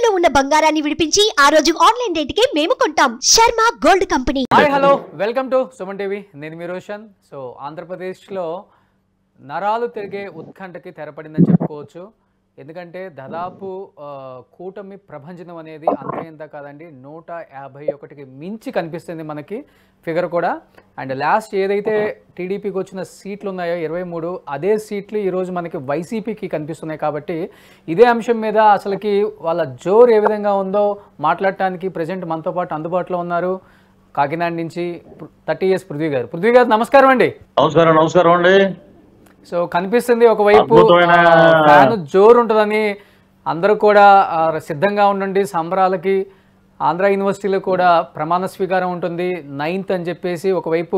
తాకట్టులో ఉన్న బంగారాన్ని విడిపించి ఆ రోజు ఆన్లైన్ రేటుకే మేము కొంటాం. Sharma gold company. Hi hello welcome to Suman TV. నేను మీ రోషన్. సో ఆంధ్రప్రదేశ్లో నరాలు తిరిగే ఉత్కంఠకి తెరపడిందని చెప్పుకోవచ్చు. ఎందుకంటే దాదాపు కూటమి ప్రభంజనం అనేది అంత ఇంత కాదండి, 151కి మించి కనిపిస్తుంది మనకి ఫిగర్ కూడా. అండ్ లాస్ట్ ఏదైతే టీడీపీకి వచ్చిన సీట్లు ఉన్నాయో 23, అదే సీట్లు ఈరోజు మనకి వైసీపీకి కనిపిస్తున్నాయి. కాబట్టి ఇదే అంశం మీద అసలుకి వాళ్ళ జోరు ఏ విధంగా ఉందో మాట్లాడటానికి ప్రజెంట్ మనతో పాటు అందుబాటులో ఉన్నారు కాకినాడ నుంచి 30 పృథ్వీ గారు. పృథ్వీ గారు నమస్కారం అండి. నమస్కారం అండి. సో కనిపిస్తుంది ఒకవైపు ఫ్యాన్ జోరు ఉంటుందని అందరూ కూడా సిద్ధంగా ఉండండి సంబరాలకి. ఆంధ్ర యూనివర్సిటీలో కూడా ప్రమాణ స్వీకారం ఉంటుంది 9th అని చెప్పేసి ఒకవైపు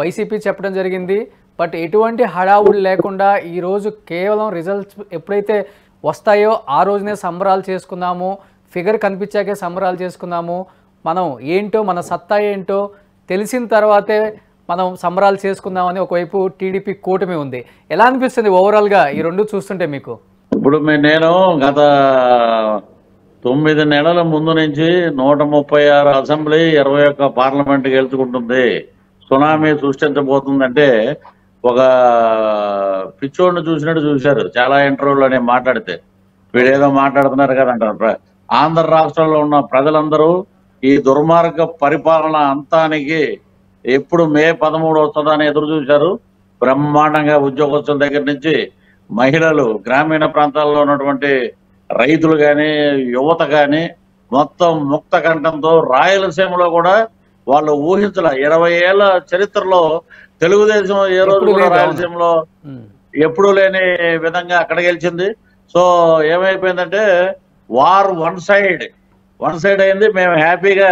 వైసీపీ చెప్పడం జరిగింది. బట్ ఎటువంటి హడావుడు లేకుండా ఈరోజు కేవలం రిజల్ట్స్ ఎప్పుడైతే వస్తాయో ఆ రోజునే సంబరాలు చేసుకుందాము, ఫిగర్ కనిపించాకే సంబరాలు చేసుకుందాము, మనం ఏంటో మన సత్తా ఏంటో తెలిసిన తర్వాతే మనం సంబరాలు చేసుకుందామని ఒకవైపు టీడీపీ కూటమి ఉంది. ఎలా అనిపిస్తుంది ఓవరాల్గా ఈ రెండు చూస్తుంటే మీకు? ఇప్పుడు నేను గత 9 నెలల ముందు నుంచి 136 అసెంబ్లీ 21 పార్లమెంట్కి వెళ్తుకుంటుంది. సునామీ సృష్టించబోతుందంటే ఒక పిచ్చోడిని చూసినట్టు చూశారు చాలా ఇంటర్వ్యూలో నేను మాట్లాడితే. వీడేదో మాట్లాడుతున్నారు కదంటారు. ఆంధ్ర రాష్ట్రంలో ఉన్న ప్రజలందరూ ఈ దుర్మార్గ పరిపాలన అంతానికి ఎప్పుడు మే 13 వస్తుందని ఎదురు చూశారు. బ్రహ్మాండంగా ఉద్యోగస్తుల దగ్గర నుంచి మహిళలు, గ్రామీణ ప్రాంతాల్లో ఉన్నటువంటి రైతులు కానీ యువత కానీ మొత్తం ముక్త కంఠంతో రాయలసీమలో కూడా వాళ్ళు ఊహించలే. 20 ఏళ్ల చరిత్రలో తెలుగుదేశం ఏ రోజు కూడా రాయలసీమలో ఎప్పుడూ లేని విధంగా అక్కడ గెలిచింది. సో ఏమైపోయిందంటే వార్ వన్ సైడ్ అయింది. మేము హ్యాపీగా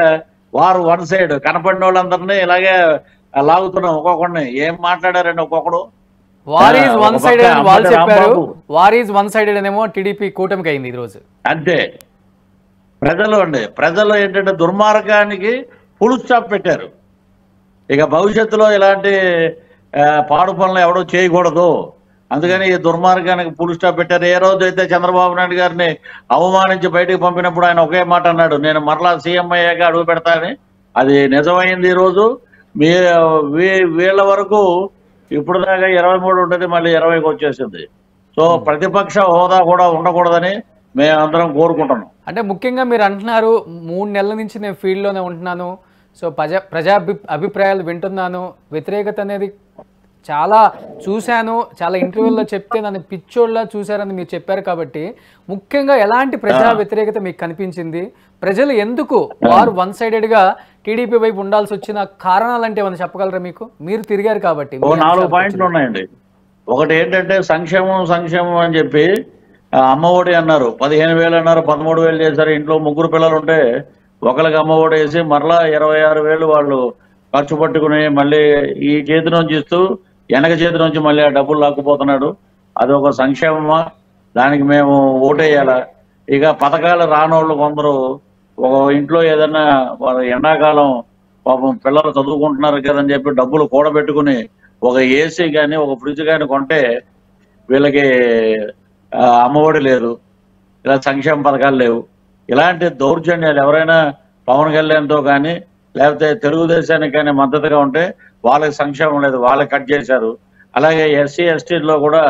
వారు వన్ సైడ్ కనపడిన వాళ్ళందరినీ ఇలాగే లాగుతున్నాం. ఒక్కొక్కడిని ఏం మాట్లాడారండి ఒక్కొక్కడు. వార్ ఈజ్ వన్ సైడెడ్ అని వాళ్ళు చెప్పారు. వార్ ఈజ్ వన్ సైడెడ్ అనేమో టీడీపీ కూటమికి అయింది ఈరోజు. అంతే. ప్రజలు ఏంటంటే దుర్మార్గానికి ఫుల్ స్టాప్ పెట్టారు. ఇక భవిష్యత్తులో ఇలాంటి పాడు పనులు ఎవడో చేయకూడదు, అందుకని ఈ దుర్మార్గానికి ఫుల్ స్టాప్ పెట్టారు. ఏ రోజు అయితే చంద్రబాబు నాయుడు గారిని అవమానించి బయటికి పంపినప్పుడు ఆయన ఒకే మాట అన్నాడు, నేను మరలా సీఎం అయ్యాక అడుగు పెడతానని. అది నిజమైంది. ఈరోజు వీళ్ళ వరకు ఇప్పుడు దాకా 23 ఉంటుంది, మళ్ళీ 20కి వచ్చేసింది. సో ప్రతిపక్ష హోదా కూడా ఉండకూడదని మేమందరం కోరుకుంటున్నాం. అంటే ముఖ్యంగా మీరు అంటున్నారు 3 నెలల నుంచి నేను ఫీల్డ్లోనే ఉంటున్నాను, సో ప్రజా అభిప్రాయాలు వింటున్నాను, వ్యతిరేకత అనేది చాలా చూశాను, చాలా ఇంటర్వ్యూల్లో చెప్తే నన్ను పిచ్చోళ్ళ చూశారని మీరు చెప్పారు. కాబట్టి ముఖ్యంగా ఎలాంటి ప్రజా వ్యతిరేకత మీకు కనిపించింది? ప్రజలు ఎందుకు వారు వన్ సైడెడ్గా టీడీపీ వైపు ఉండాల్సి వచ్చిన కారణాలు అంటే ఏమైనా చెప్పగలరా? మీరు తిరిగారు కాబట్టి. 4 పాయింట్లు ఉన్నాయండి. ఒకటి ఏంటంటే సంక్షేమం అని చెప్పి అమ్మఒడి అన్నారు, 15,000 అన్నారు, 13,000 చేశారు. ఇంట్లో 3 పిల్లలు ఉంటే ఒకరికి అమ్మఒడి వేసి మరలా 26,000 వాళ్ళు ఖర్చు పట్టుకుని మళ్ళీ ఈ చేతి నుంచి ఇస్తూ వెనక చేతి నుంచి మళ్ళీ ఆ డబ్బులు లాక్కుపోతున్నాడు. అది ఒక సంక్షేమమా? దానికి మేము ఓటేయాలా? ఇక పథకాలు రానోళ్ళు కొందరు ఒక ఇంట్లో ఏదన్నా వాళ్ళ ఎండాకాలం పాపం పిల్లలు చదువుకుంటున్నారు కదని చెప్పి డబ్బులు కూడబెట్టుకుని ఒక ఏసీ కానీ ఒక ఫ్రిడ్జ్ కానీ కొంటే వీళ్ళకి అమ్మఒడి లేదు, ఇలా సంక్షేమ పథకాలు లేవు. ఇలాంటి దౌర్జన్యాలు ఎవరైనా పవన్ కళ్యాణ్తో కానీ లేకపోతే తెలుగుదేశానికి కానీ మద్దతుగా ఉంటే వాళ్ళకి సంక్షేమం లేదు, వాళ్ళకి కట్ చేశారు. అలాగే ఎస్సీ ఎస్టీలో కూడా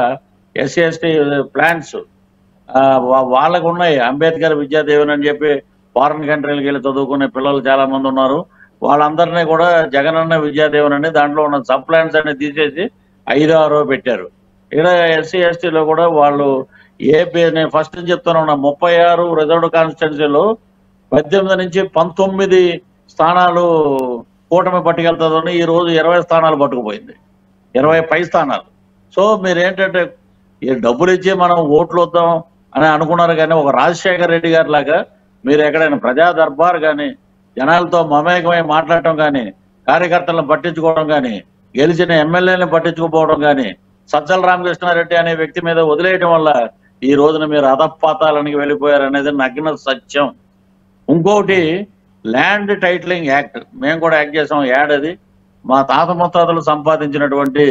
ఎస్సీ ఎస్టీ ప్లాన్స్ వాళ్ళకు ఉన్నాయి. అంబేద్కర్ విద్యాదీవెన అని చెప్పి ఫారిన్ కంట్రీలకు వెళ్ళి చదువుకునే పిల్లలు చాలా మంది ఉన్నారు. వాళ్ళందరినీ కూడా జగనన్న విద్యాదీవెన అని దాంట్లో ఉన్న సబ్ ప్లాన్స్ అన్ని తీసేసి 5-6 పెట్టారు. ఇక్కడ ఎస్సీ ఎస్టీలో కూడా వాళ్ళు నేను ఫస్ట్ చెప్తాను, 36 రిజర్వ్డ్ కాన్స్టిట్యున్సీలో 18 నుంచి 19 స్థానాలు కూటమి పట్టుకెళ్తుందని ఈ రోజు 20 స్థానాలు పట్టుకుపోయింది, 20 పై స్థానాలు. సో మీరేంటంటే ఈ డబ్బులు ఇచ్చి మనం ఓట్లు వద్దాం అని అనుకున్నారు. కానీ ఒక రాజశేఖర్ రెడ్డి గారి లాగా మీరు ఎక్కడైనా ప్రజా దర్బార్ కానీ జనాలతో మమేకమై మాట్లాడటం కానీ, కార్యకర్తలను పట్టించుకోవడం కానీ, గెలిచిన ఎమ్మెల్యేలను పట్టించుకోపోవడం కానీ, సజ్జల రామకృష్ణారెడ్డి అనే వ్యక్తి మీద వదిలేయడం వల్ల ఈ రోజున మీరు అధపాతాలనికి వెళ్ళిపోయారనేది నగ్న సత్యం. ఇంకోటి ల్యాండ్ టైటిలింగ్ యాక్ట్ మేము కూడా యాక్ట్ చేసాం. యాడ్ అది మా తాత ముత్తాతలు సంపాదించినటువంటి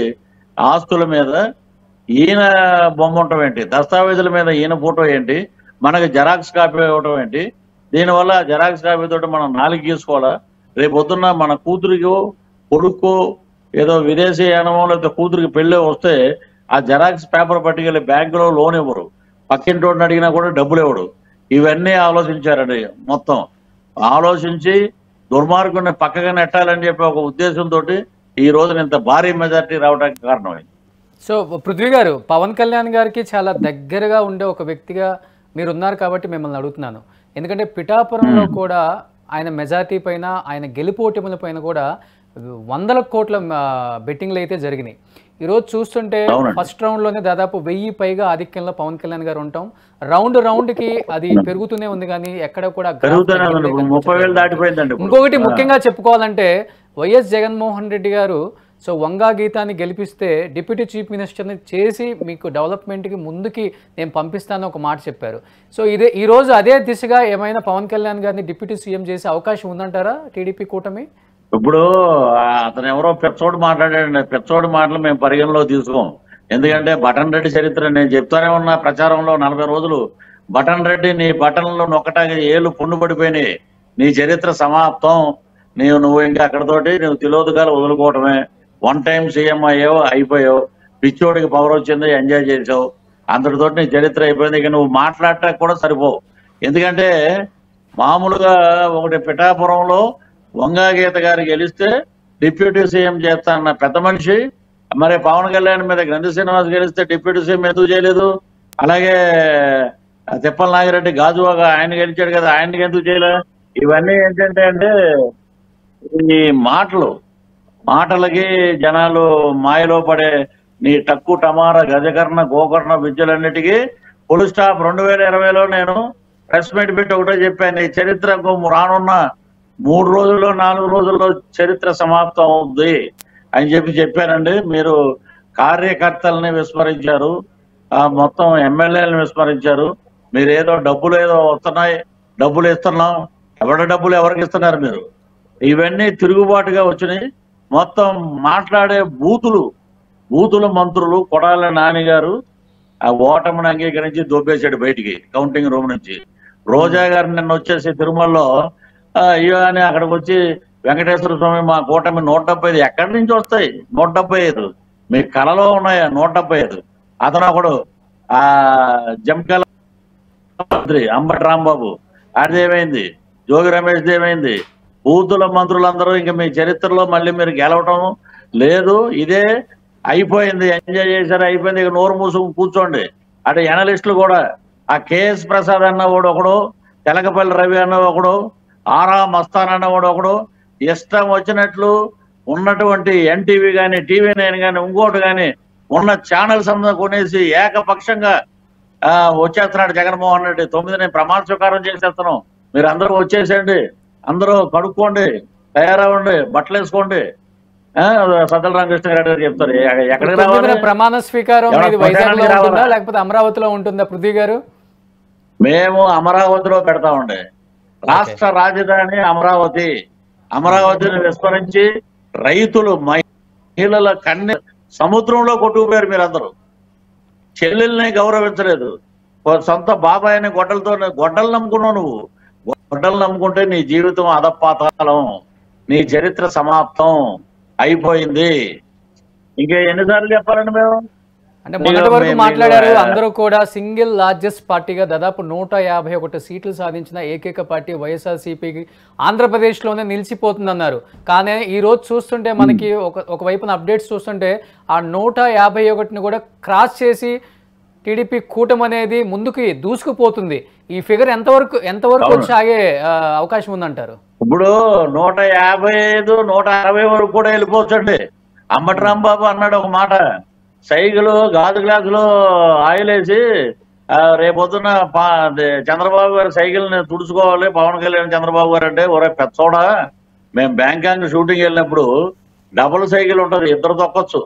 ఆస్తుల మీద ఈయన బొమ్మ ఉండటం ఏంటి, దస్తావేజుల మీద ఈయన ఫోటో ఏంటి, మనకి జెరాక్స్ కాపీ ఇవ్వడం ఏంటి? దీనివల్ల జెరాక్స్ కాపీ తోటి మనం నాలుగు గీసుకోవాలా? రేపు పొద్దున్న మన కూతురికో కొడుకో ఏదో విదేశీ యానమో లేకపోతే కూతురికి పెళ్ళి వస్తే ఆ జెరాక్స్ పేపర్ పట్టుకెళ్ళి బ్యాంకులో లోన్ ఇవ్వరు, పక్కింటోడిని అడిగినా కూడా డబ్బులు ఇవ్వడు. ఇవన్నీ ఆలోచించారండి. మొత్తం ఆలోచించి దుర్మార్గుని పక్కగా నెట్టాలని చెప్పి ఒక ఉద్దేశంతో ఈ రోజున ఇంత భారీ మెజార్టీ రావడానికి కారణమైంది. సో పృథ్వీ గారు, పవన్ కళ్యాణ్ గారికి చాలా దగ్గరగా ఉండే ఒక వ్యక్తిగా మీరున్నారు కాబట్టి మిమ్మల్ని అడుగుతున్నాను. ఎందుకంటే పిఠాపురంలో కూడా ఆయన మెజార్టీ పైన, ఆయన గెలుపోటముల పైన కూడా వందల కోట్ల బెట్టింగ్లు అయితే జరిగినాయి. ఈరోజు చూస్తుంటే ఫస్ట్ రౌండ్లోనే దాదాపు 1000 పైగా ఆధిక్యంలో పవన్ కళ్యాణ్ గారు ఉంటాం. రౌండ్కి అది పెరుగుతూనే ఉంది, కానీ ఎక్కడ కూడా. ఇంకొకటి ముఖ్యంగా చెప్పుకోవాలంటే వైఎస్ జగన్మోహన్ రెడ్డి గారు సో వంగా గీతాన్ని గెలిపిస్తే డిప్యూటీ చీఫ్ మినిస్టర్ని చేసి మీకు డెవలప్మెంట్కి ముందుకి నేను పంపిస్తాను ఒక మాట చెప్పారు. సో ఈరోజు అదే దిశగా ఏమైనా పవన్ కళ్యాణ్ గారిని డిప్యూటీ సీఎం చేసే అవకాశం ఉందంటారా టీడీపీ కూటమి? ఇప్పుడు అతను ఎవరో పెచ్చోడు మాట్లాడాడండి. పెచ్చోడు మాటలు మేము పరిగణలో తీసుకోం. ఎందుకంటే బటన్ రెడ్డి చరిత్ర నేను చెప్తానే ఉన్నా ప్రచారంలో 40 రోజులు. బటన్ రెడ్డి నీ బటన్లో నొక్కటానికి ఏళ్ళు పుండు పడిపోయినాయి, నీ చరిత్ర సమాప్తం. నువ్వు ఇంకా అక్కడతోటి నువ్వు తిలోదకాలు వదులుకోవటమే. 1 టైం సీఎం అయ్యావు, అయిపోయావు. పిచ్చోడికి పవర్ వచ్చింది, ఎంజాయ్ చేసావు, అంతటితోటి నీ చరిత్ర అయిపోయింది. ఇక నువ్వు మాట్లాడటానికి కూడా సరిపోవు. ఎందుకంటే మామూలుగా ఒకటి పిఠాపురంలో వంగా గీత గారు గెలిస్తే డిప్యూటీ సీఎం చేస్తానన్న పెద్ద మనిషి, మరి పవన్ కళ్యాణ్ మీద గ్రంథి శ్రీనివాస్ గెలిస్తే డిప్యూటీ సీఎం ఎందుకు చేయలేదు? అలాగే తిప్పల నాగిరెడ్డి గాజువాగా ఆయన గెలిచాడు కదా, ఆయనకి ఎందుకు చేయలే? ఇవన్నీ ఏంటంటే ఈ మాటలకి జనాలు మాయలో పడే నీ టక్కు టమార గజకర్ణ గోకర్ణ విద్యలన్నిటికీ ఫుల్ స్టాప్. 2020లో నేను ప్రెస్ మీట్ పెట్టి ఒకటే చెప్పాను, ఈ చరిత్రకు రానున్న 3 రోజుల్లో 4 రోజుల్లో చరిత్ర సమాప్తం అవుద్ది అని చెప్పానండి. మీరు కార్యకర్తల్ని విస్మరించారు, మొత్తం ఎమ్మెల్యేలను విస్మరించారు. మీరు ఏదో డబ్బులు ఏదో వస్తున్నాయి, డబ్బులు ఇస్తున్నాం, డబ్బులు ఎవరికి ఇస్తున్నారు మీరు? ఇవన్నీ తిరుగుబాటుగా వచ్చినాయి. మొత్తం మాట్లాడే బూతులు మంత్రులు. కొడాల నాని గారు ఆ ఓటమిని అంగీకరించి దొబ్బేశాడు బయటికి కౌంటింగ్ రూమ్ నుంచి. రోజా గారు నిన్న వచ్చేసి తిరుమలలో అయ్యో అని అక్కడికి వచ్చి వెంకటేశ్వర స్వామి మా కూటమి 175 ఎక్కడి నుంచి వస్తాయి? 175 మీ కళలో ఉన్నాయా? 175. అతను ఒకడు ఆ జంకల మంత్రి అంబటి రాంబాబు అదేమైంది? జోగి రమేష్ దేమైంది? బూతుల మంత్రులందరూ ఇంకా మీ చరిత్రలో మళ్ళీ మీరు గెలవటం లేదు. ఇదే అయిపోయింది, ఎంజాయ్ చేశారు, అయిపోయింది. ఇక నోరు మూసుకు కూర్చోండి. అటు ఎనలిస్టులు కూడా ఆ కేఎస్ ప్రసాద్ అన్నవాడు ఒకడు, తెలకపల్లి రవి అన్నవాడు, ఆరా మస్తాన్ అన్నవాడు ఒకడు, ఇష్టం వచ్చినట్లు ఉన్నటువంటి ఎన్టీవీ కానీ TV9 కానీ ఇంకోటి కానీ ఉన్న ఛానల్స్ అందరూ కొనేసి ఏకపక్షంగా వచ్చేస్తున్నాడు జగన్మోహన్ రెడ్డి. 9 ప్రమాణ స్వీకారం చేసేస్తున్నాం, మీరు అందరూ వచ్చేసేయండి, అందరూ కడుక్కోండి, తయారవ్వండి, బట్టలు వేసుకోండి. సజ్జల రామకృష్ణారెడ్డి గారు చెప్తారు ఎక్కడికి రావాలి? ప్రమాణ స్వీకారం లేకపోతే అమరావతిలో ఉంటుందా పృథ్వీ గారు? మేము అమరావతిలో పెడతామండి. రాష్ట్ర రాజధాని అమరావతి. అమరావతిని విస్మరించి రైతులు మహిళల కన్నె సముద్రంలో కొట్టుకుపోయారు. మీరందరూ చెల్లెల్ని గౌరవించలేదు. సొంత బాబాయిని గొడ్డలు నమ్ముకున్నావు. నువ్వు గొడ్డలు నమ్ముకుంటే నీ జీవితం అధపాతాళం, నీ చరిత్ర సమాప్తం అయిపోయింది. ఇంకా ఎన్నిసార్లు చెప్పాలండి మేము? అంటే మొదటి వరకు మాట్లాడారు. అందరూ కూడా సింగిల్ లార్జెస్ట్ పార్టీగా దాదాపు 151 సీట్లు సాధించిన ఏకైక పార్టీ వైఎస్ఆర్సీపీకి ఆంధ్రప్రదేశ్లోనే నిలిచిపోతుందన్నారు. కానీ ఈ రోజు చూస్తుంటే మనకి ఒకవైపున అప్డేట్స్ చూస్తుంటే ఆ 151ని కూడా క్రాస్ చేసి టీడీపీ కూటమి అనేది ముందుకి దూసుకుపోతుంది. ఈ ఫిగర్ ఎంతవరకు వచ్చి ఆగే అవకాశం ఉందంటారు? ఇప్పుడు 155, 160 వరకు కూడా వెళ్ళిపోవచ్చండి. అంబటి రాంబాబు అన్నాడు ఒక మాట, సైకిలు గాజు గ్లాసులో ఆయిల్ వేసి రేపొద్దున చంద్రబాబు గారు సైకిల్ని తుడుచుకోవాలి పవన్ కళ్యాణ్ చంద్రబాబు గారు అంటే, ఒరే పెచ్చోడా, మేము బ్యాంకాంగ్ షూటింగ్ వెళ్ళినప్పుడు డబుల్ సైకిల్ ఉంటుంది, ఇద్దరు తొక్కొచ్చు.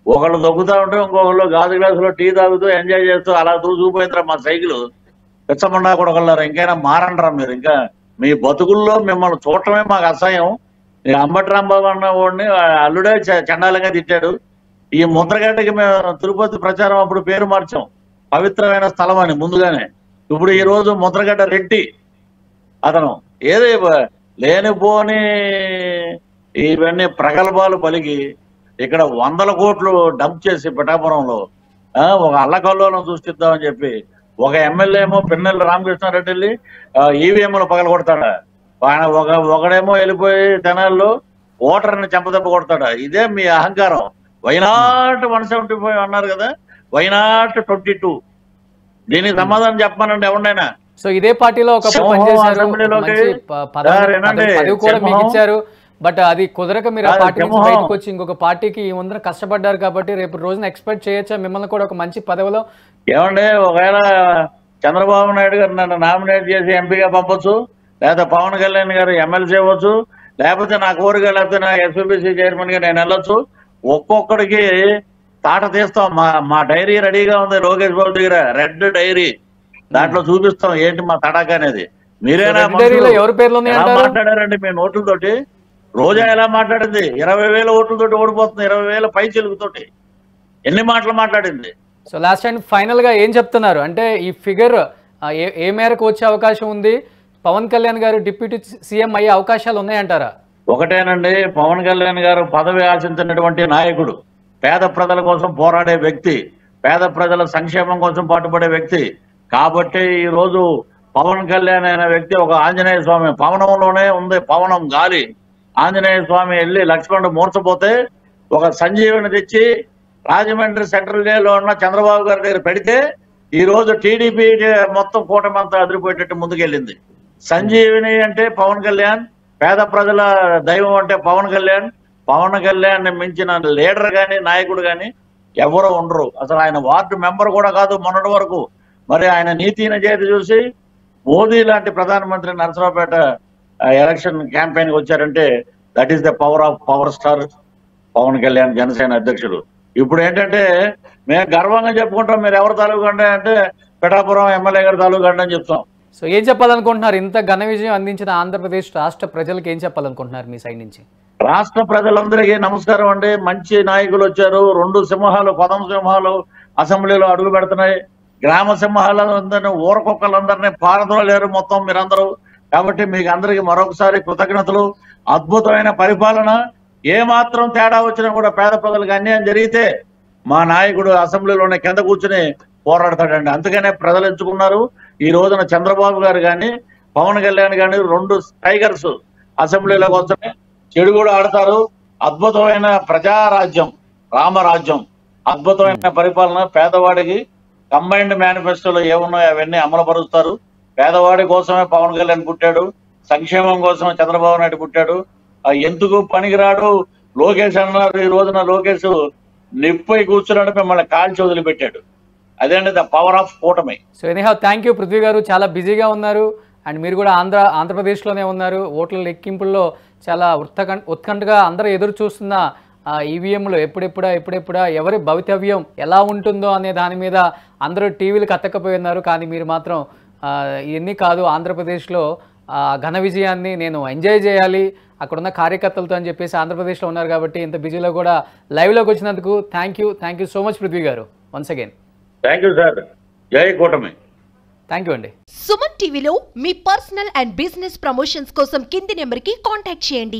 ఒకళ్ళు తొక్కుతా ఉంటే ఇంకొకళ్ళు గాజు గ్లాసులో టీ తాగుతూ ఎంజాయ్ చేస్తూ అలా దూసుకుపోయిందిరా మా సైకిల్. పిచ్చమండా కూడా ఒకళ్ళారు. ఇంకైనా మారంటారా మీరు? ఇంకా మీ బతుకుల్లో మిమ్మల్ని చూడటమే మాకు అసహ్యం. అంబటి రాంబాబు అన్న వాడిని అల్లుడే చండాలంగా తిట్టాడు. ఈ ముద్రగడ్డకి మేము తిరుపతి ప్రచారం అప్పుడు పేరు మార్చాం, పవిత్రమైన స్థలం అని ముందుగానే. ఇప్పుడు ఈ రోజు ముద్రగడ్డ రెడ్డి అతను ఏది లేనిపోని ఇవన్నీ ప్రగల్భాలు పలికి ఇక్కడ 100 కోట్లు డంప్ చేసి పిఠాపురంలో ఒక అల్లకల్లోలను సృష్టిద్దామని చెప్పి ఒక ఎమ్మెల్యే ఏమో పిన్నెల్లి రామకృష్ణారెడ్డి వెళ్ళి ఈవీఎంలు పగలగొడతాడా, ఆయన ఒకడేమో వెళ్ళిపోయి తెనాల్లో ఓటర్ని చెంపదెబ్బ కొడతాడా. ఇదే మీ అహంకారం. వైనాట్ 175 అన్నారు కదా, వైనాట్ 22. దీనికి సమాధానం చెప్పమనండి ఎవరినైనా. సో ఇదే పార్టీలో ఒకప్పుడు పదవి కూడా మీకు ఇచ్చారు, బట్ అది కుదరక మీరు ఆ పార్టీ నుంచి బయటకు వచ్చి ఇంకొక పార్టీకి ఈ ముందర కష్టపడ్డారు కాబట్టి రేపు రోజున ఎక్స్పెక్ట్ చేయొచ్చా మిమ్మల్ని కూడా ఒక మంచి పదవిలో? ఏమండి, ఒకవేళ చంద్రబాబు నాయుడు గారు నన్ను నామినేట్ చేసి ఎంపీగా పంపొచ్చు, లేదా పవన్ కళ్యాణ్ గారు ఎమ్మెల్సీ అవ్వచ్చు, లేకపోతే నా కోరిక లేకపోతే నా ఎస్పీబీసీ చైర్మన్ గా నేను వెళ్ళొచ్చు. ఒక్కొక్కడికి తాట తీస్తాం. మా డైరీ రెడీగా ఉంది లోకేష్ బాబు దగ్గర, రెడ్ డైరీ. దాంట్లో చూపిస్తాం ఏంటి మా తడాక అనేది. మీరేనా ఎవరి పేర్లు మాట్లాడారండి మీ నోట్లతోటి? రోజా ఎలా మాట్లాడింది? 20,000 ఓట్లతోటి ఓడిపోతుంది, 20,000 పై చెలుగుతోటి. ఎన్ని మాటలు మాట్లాడింది? సో లాస్ట్ అండ్ ఫైనల్ గా ఏం చెప్తున్నారు అంటే ఈ ఫిగర్ ఏ మేరకు వచ్చే అవకాశం ఉంది? పవన్ కళ్యాణ్ గారు డిప్యూటీ సీఎం అయ్యే అవకాశాలు ఉన్నాయంటారా? ఒకటేనండి, పవన్ కళ్యాణ్ గారు పదవి ఆశించినటువంటి నాయకుడు, పేద ప్రజల కోసం పోరాడే వ్యక్తి, పేద ప్రజల సంక్షేమం కోసం పాటుపడే వ్యక్తి. కాబట్టి ఈ రోజు పవన్ కళ్యాణ్ అనే వ్యక్తి ఒక ఆంజనేయ స్వామి పవనంలోనే ఉంది, పవనం గాలి. ఆంజనేయ స్వామి వెళ్ళి లక్ష్మణుడు మూర్చపోతే ఒక సంజీవిని తెచ్చి రాజమండ్రి సెంట్రల్ జైల్లో ఉన్న చంద్రబాబు గారి దగ్గర పెడితే ఈ రోజు టీడీపీ మొత్తం కూటమంతా అదిరిపోయేటట్టు ముందుకెళ్ళింది. సంజీవిని అంటే పవన్ కళ్యాణ్, పేద ప్రజల దైవం అంటే పవన్ కళ్యాణ్. పవన్ కళ్యాణ్ మించిన లీడర్ గాని నాయకుడు గాని ఎవరు ఉండరు. అసలు ఆయన వార్డు మెంబర్ కూడా కాదు మొన్నటి వరకు. మరి ఆయన నీతి నిజాయితీ చూసి మోదీ లాంటి ప్రధానమంత్రి నరసరావుపేట ఎలక్షన్ క్యాంపెయిన్కి వచ్చారంటే that is the power of power star Pawan Kalyan, Janasena అధ్యక్షుడు. ఇప్పుడు ఏంటంటే మేము గర్వంగా చెప్పుకుంటాం మీరు ఎవరు తాలూకు అంటే పిఠాపురం ఎమ్మెల్యే గారు తాలూకు అని చెప్తాం. సో ఏం చెప్పాలనుకుంటున్నారు? ఇంత ఘన విజయం అందించిన ఆంధ్రప్రదేశ్ రాష్ట్ర ప్రజలకు ఏం చెప్పాలనుకుంటున్నారు మీ సైడ్ నుంచి? రాష్ట్ర ప్రజలందరికీ నమస్కారం అండి. మంచి నాయకులు వచ్చారు. 2 సింహాలు, పదం సింహాలు అసెంబ్లీలో అడుగు పెడుతున్నాయి. గ్రామ సింహాలందరినీ, ఊరకొక్కలందరినీ పారదోలేరు మొత్తం మీరందరూ. కాబట్టి మీకు అందరికీ మరొకసారి కృతజ్ఞతలు. అద్భుతమైన పరిపాలన. ఏమాత్రం తేడా వచ్చినా కూడా పేద ప్రజలకు అన్యాయం జరిగితే మా నాయకుడు అసెంబ్లీలోనే కింద కూర్చుని పోరాడతాడండి. అందుకనే ప్రజలు ఎంచుకున్నారు. ఈ రోజున చంద్రబాబు గారు కానీ పవన్ కళ్యాణ్ కానీ 2 టైగర్స్ అసెంబ్లీలోకి వస్తున్నాయి. చెడు కూడా ఆడతారు. అద్భుతమైన ప్రజారాజ్యం, రామరాజ్యం, అద్భుతమైన పరిపాలన. పేదవాడికి కంబైన్డ్ మేనిఫెస్టోలో ఏమున్నాయో అవన్నీ అమలుపరుస్తారు. పేదవాడి కోసమే పవన్ కళ్యాణ్ పుట్టాడు, సంక్షేమం కోసమే చంద్రబాబు నాయుడు పుట్టాడు. ఎందుకు పనికిరాడు లోకేష్ అన్నారు. ఈ రోజున లోకేష్ నిప్పై కూర్చున్నాడు, మిమ్మల్ని కాల్చి వదిలిపెట్టాడు. అదేంటి ద పవర్ ఆఫ్ కూటమి. So anyhow thank you Prithvi గారు. చాలా బిజీగా ఉన్నారు అండ్ మీరు కూడా ఆంధ్రప్రదేశ్లోనే ఉన్నారు. ఓట్ల లెక్కింపుల్లో చాలా ఉత్కంఠగా అందరూ ఎదురు చూస్తున్న ఈవీఎంలు ఎప్పుడెప్పుడా ఎవరి భవితవ్యం ఎలా ఉంటుందో అనే దాని మీద అందరూ టీవీలకు అత్తకపోయి ఉన్నారు. కానీ మీరు మాత్రం ఇవన్నీ కాదు, ఆంధ్రప్రదేశ్లో ఘన విజయాన్ని నేను ఎంజాయ్ చేయాలి అక్కడున్న కార్యకర్తలతో అని చెప్పేసి ఆంధ్రప్రదేశ్లో ఉన్నారు. కాబట్టి ఇంత బిజీలో కూడా లైవ్లోకి వచ్చినందుకు thank you so much Prithvi గారు. Once again thank you sir. జై కూటమి. థ్యాంక్ యూ అండి. సుమన్ టీవీలో మీ పర్సనల్ అండ్ బిజినెస్ ప్రమోషన్స్ కోసం కింది నెంబర్కి కాంటాక్ట్ చేయండి.